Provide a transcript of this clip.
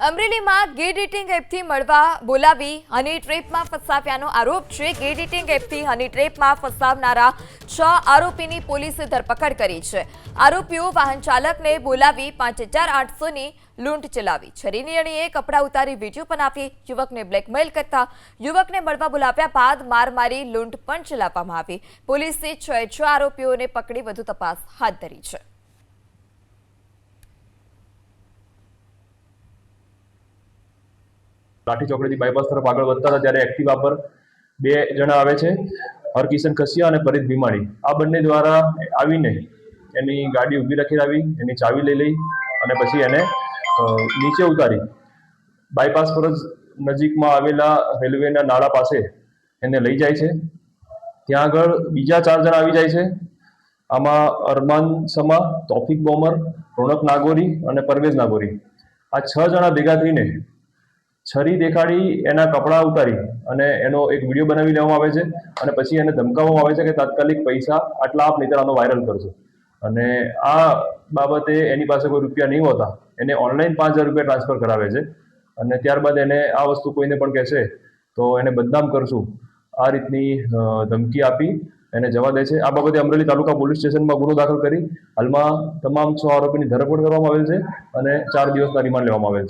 અમરેલીમાં gate dating એપથી મળવા બોલાવી હની ટ્રેપમાં ફસાવ્યાનો આરોપ છે। ગેટ ડેટિંગ એપથી હની ટ્રેપમાં ફસાવનારા 6 આરોપીની પોલીસે ધરપકડ કરી છે। આરોપીઓ વાહન ચાલકને બોલાવી 5800ની લૂંટ ચલાવી, છરીની અણીએ કપડાં ઉતારી વિડીયો બનાવી યુવકને બ્લેકમેલ કરતા યુવકને મળવા બોલાવ્યા બાદ માર મારી લૂંટ પણ ચલાવવામાં આવી। પોલીસે 6 આરોપીઓને પકડી વધુ તપાસ હાથ ધરી છે। લાઠી ચોકડીથી બાયપાસ તરફ આગળ વધતા હતા ત્યારે એક્ટિવા પર 2 જણા આવે છે, હરકિશન ખસિયા અને પરીત ભીમાણી। આ બંને દ્વારા આવીને એની ગાડી ઊભી રાખી એની ચાવી લઈ અને પછી એને નીચે ઉતારી બાયપાસ પર જ નજીકમાં આવેલા રેલવેના નાળા પાસે એને લઈ જાય છે। ત્યાં આગળ બીજા 4 જણા આવી જાય છે। આમાં અરમાન સમા, તોફિક બોમર, રોનક નાગોરી અને પરવેઝ નાગોરી, આ 6 જણા ભેગા થઈને છરી દેખાડી એના કપડાં ઉતારી અને એનો એક વિડીયો બનાવી લેવામાં આવે છે અને પછી એને ધમકાવવામાં આવે છે કે તાત્કાલિક પૈસા આટલા આપ નહીંતર આનો વાયરલ કરજો। અને આ બાબતે એની પાસે કોઈ રૂપિયા નહીં હોતા એને ઓનલાઈન 5000 રૂપિયા ટ્રાન્સફર કરાવે છે અને ત્યારબાદ એને આ વસ્તુ કોઈને પણ કહેશે તો એને બદનામ કરશું આ રીતની ધમકી આપી એને જવા દે છે। આ બાબતે અમરેલી તાલુકા પોલીસ સ્ટેશનમાં ગુનો દાખલ કરી હાલમાં તમામ 6 આરોપીની ધરપકડ કરવામાં આવેલ છે અને 4 દિવસના રિમાન્ડ લેવામાં આવેલ છે।